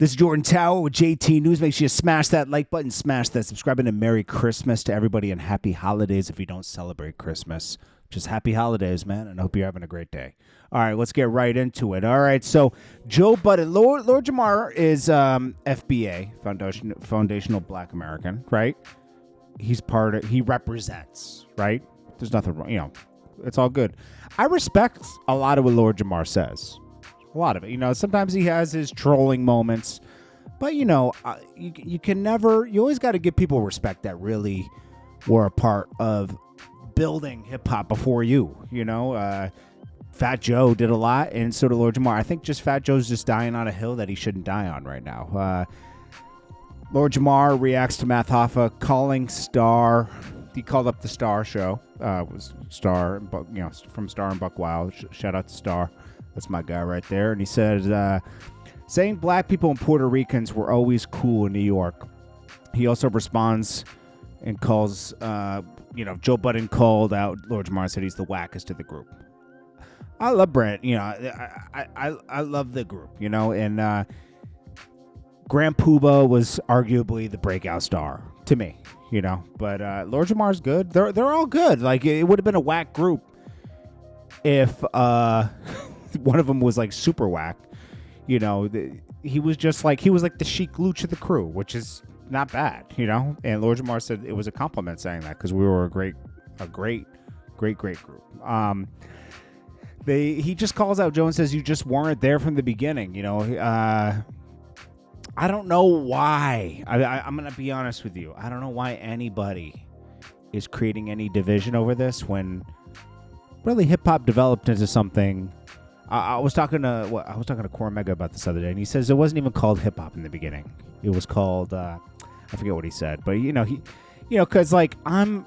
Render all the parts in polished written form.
This is Jordan Tower with JT News. Make sure you smash that like button, smash that subscribe button, and Merry Christmas to everybody and Happy Holidays if you don't celebrate Christmas. Just Happy Holidays, man, and I hope you're having a great day. All right, let's get right into it. All right, so Joe Budden, Lord Jamar is FBA, Foundational Black American, right? He represents, right? There's nothing wrong, it's all good. I respect a lot of what Lord Jamar says. A lot of it. Sometimes he has his trolling moments, but, you always got to give people respect that really were a part of building hip-hop before you. Fat Joe did a lot, and so did Lord Jamar. I think just Fat Joe's just dying on a hill that he shouldn't die on right now. Lord Jamar reacts to Math Hoffa calling Star. He called up the Star show. Was Star, from Star and Buck Wild. Shout out to Star. That's my guy right there. And he said, saying black people and Puerto Ricans were always cool in New York. He also responds and calls, Joe Budden called out Lord Jamar and said he's the wackest of the group. I love Brent. I love the group, and Grand Puba was arguably the breakout star to me, but Lord Jamar's good. They're all good. Like, it would have been a whack group if one of them was like super whack. He was just like the Chic Luch of the crew, which is not bad, And Lord Jamar said it was a compliment saying that because we were a great group. He just calls out Joe and says you just weren't there from the beginning. I don't know why. I'm gonna be honest with you. I don't know why anybody is creating any division over this when really hip hop developed into something. I was talking to Core Mega about this other day, and he says it wasn't even called hip hop in the beginning. It was called I forget what he said, but because like I'm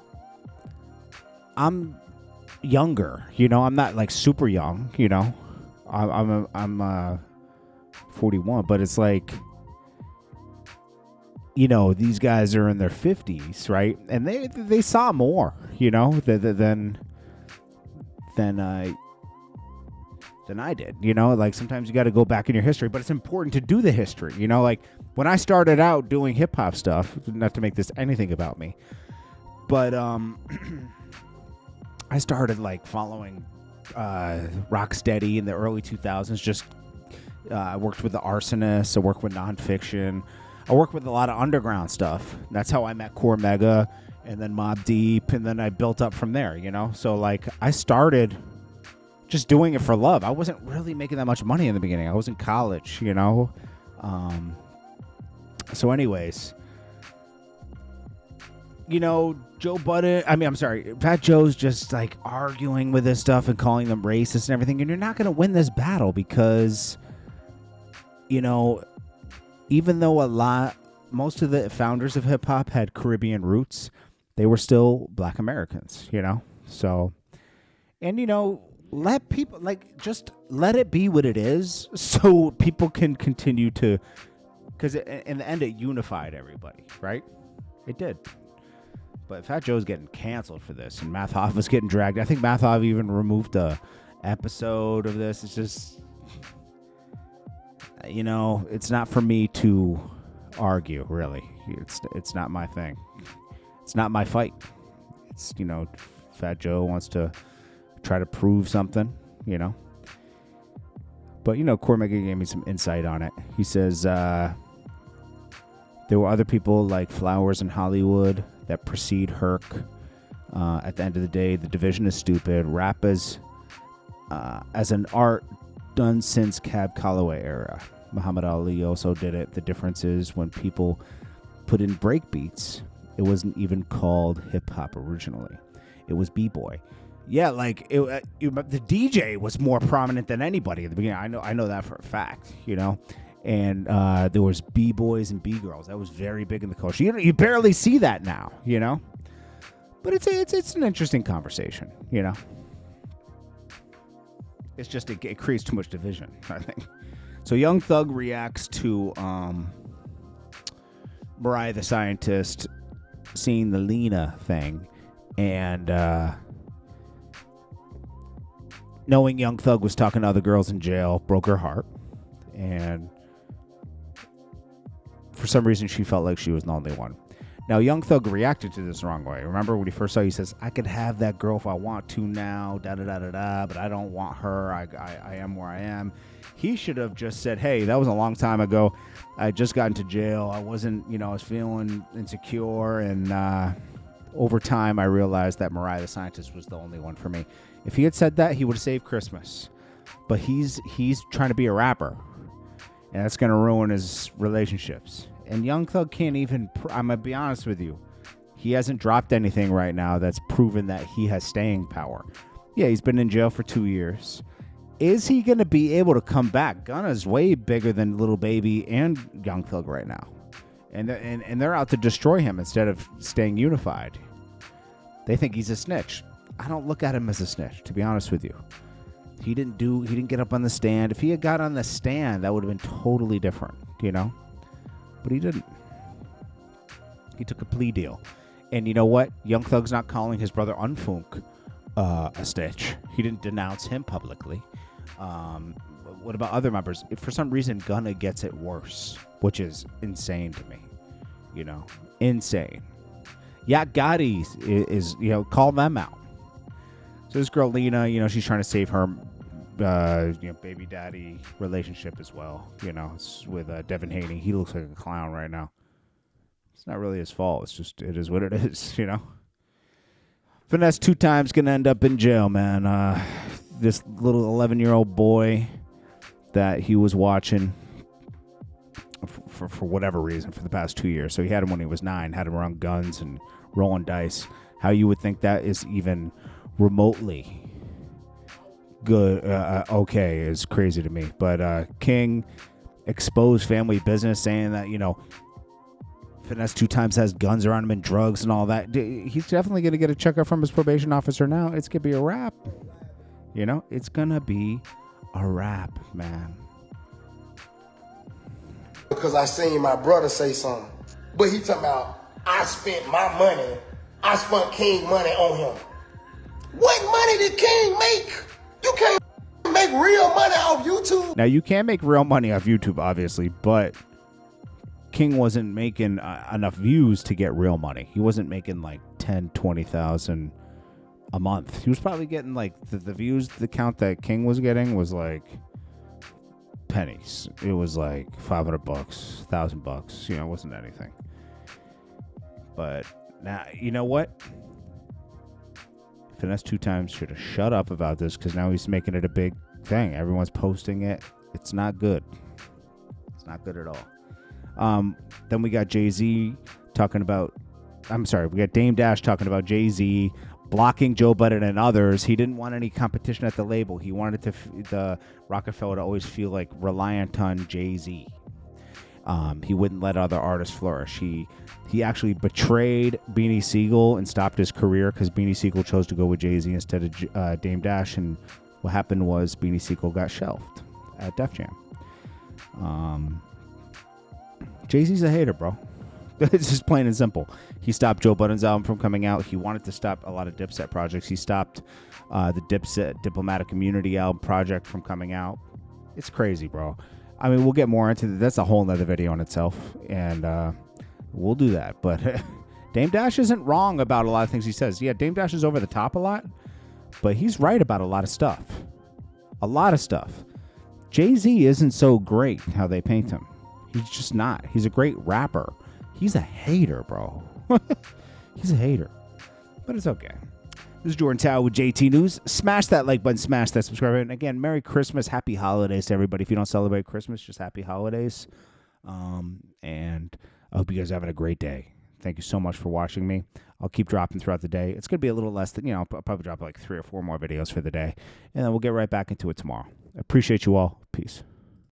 younger, I'm not like super young, I'm 41, but it's like these guys are in their 50s, right? And they saw more, than I did, like sometimes you got to go back in your history, but it's important to do the history, like when I started out doing hip hop stuff, not to make this anything about me, but I started like following Rocksteady in the early 2000s. I worked with the Arsonists, I worked with Nonfiction, I worked with a lot of underground stuff. That's how I met Core Mega and then Mobb Deep, and then I built up from there, so like I started just doing it for love. I wasn't really making that much money in the beginning. I was in college, So anyways, Joe Budden, Fat Joe's just like arguing with this stuff and calling them racist and everything. And you're not going to win this battle because, even though most of the founders of hip hop had Caribbean roots, they were still black Americans, So, and, let people just let it be what it is so people can continue to, because in the end it unified everybody, right? It did. But Fat Joe's getting canceled for this, and Math Hoffa's getting dragged. I think Math Hoffa even removed a episode of this. It's just, it's not for me to argue, really. It's not my thing. It's not my fight. It's, Fat Joe wants to try to prove something, But, Cormega gave me some insight on it. He says there were other people like Flowers in Hollywood that precede Herc. At the end of the day, the division is stupid. Rap is as an art done since Cab Calloway era. Muhammad Ali also did it. The difference is when people put in break beats, it wasn't even called hip-hop originally. It was B-boy. Yeah, like the DJ was more prominent than anybody at the beginning. I know that for a fact, And there was B-boys and B-girls. That was very big in the culture. You barely see that now, But it's an interesting conversation, It's just it creates too much division, I think. So Young Thug reacts to Mariah the Scientist seeing the Lena thing, and knowing Young Thug was talking to other girls in jail broke her heart. And for some reason, she felt like she was the only one. Now, Young Thug reacted to this the wrong way. Remember when he first saw it, he says, I could have that girl if I want to now, da-da-da-da-da, but I don't want her. I am where I am. He should have just said, hey, that was a long time ago. I just got into jail. I wasn't, I was feeling insecure, and over time, I realized that Mariah the Scientist was the only one for me. If he had said that, he would have saved Christmas. But he's trying to be a rapper, and that's going to ruin his relationships. And Young Thug can't even, I'm going to be honest with you, he hasn't dropped anything right now that's proven that he has staying power. Yeah, he's been in jail for 2 years. Is he going to be able to come back? Gunna's way bigger than Lil Baby and Young Thug right now. And they're out to destroy him instead of staying unified. They think he's a snitch. I don't look at him as a snitch, to be honest with you. He didn't get up on the stand. If he had got on the stand, that would have been totally different, But he didn't. He took a plea deal. And you know what? Young Thug's not calling his brother Unfunk a snitch. He didn't denounce him publicly. What about other members? For some reason, Gunna gets it worse, which is insane to me. Insane. Yak Gotti is call them out. So this girl Lena, she's trying to save her, baby daddy relationship as well. It's with Devin Haney. He looks like a clown right now. It's not really his fault. It's just, it is what it is, Finesse2Tymes gonna end up in jail, man. This little 11-year-old boy that he was watching for whatever reason for the past 2 years. So he had him when he was 9, had him around guns and rolling dice. How you would think that is even remotely good, okay, is crazy to me. But King exposed family business, saying that, Finesse2Tymes has guns around him and drugs and all that. He's definitely going to get a checkup from his probation officer now. It's going to be a wrap. It's going to be a wrap, man. Because I seen my brother say something. But he talking about, I spent my money. I spent King money on him. What money did King make? You can't make real money off YouTube. Now, you can make real money off YouTube, obviously, but King wasn't making enough views to get real money. He wasn't making like 10, 20,000 a month. He was probably getting like the views, the count that King was getting was like pennies. It was like $500, $1,000. It wasn't anything. But now, you know what? Finesse2Tymes should have shut up about this, because now he's making it a big thing. Everyone's posting it. It's not good. It's not good at all. Then we got Jay-Z talking about, we got Dame Dash talking about Jay-Z blocking Joe Budden and others. He didn't want any competition at the label. He wanted the Rockefeller to always feel like reliant on Jay-Z. He wouldn't let other artists flourish. He actually betrayed Beanie Siegel and stopped his career because Beanie Siegel chose to go with Jay-Z instead of Dame Dash. And what happened was Beanie Siegel got shelved at Def Jam. Jay-Z's a hater, bro. It's just plain and simple. He stopped Joe Budden's album from coming out. He wanted to stop a lot of Dipset projects. He stopped the Dipset Diplomatic Immunity album project from coming out. It's crazy, bro. I mean, we'll get more into that. That's a whole nother video in itself, and we'll do that. But Dame Dash isn't wrong about a lot of things he says. Yeah, Dame Dash is over the top a lot, but he's right about a lot of stuff. A lot of stuff. Jay-Z isn't so great how they paint him. He's just not. He's a great rapper. He's a hater, bro. He's a hater. But it's okay. This is Jordan Tower with JT News. Smash that like button, smash that subscribe button. Again, Merry Christmas, Happy Holidays to everybody. If you don't celebrate Christmas, just Happy Holidays. And I hope you guys are having a great day. Thank you so much for watching me. I'll keep dropping throughout the day. It's going to be a little less than, I'll probably drop like 3 or 4 more videos for the day. And then we'll get right back into it tomorrow. I appreciate you all. Peace.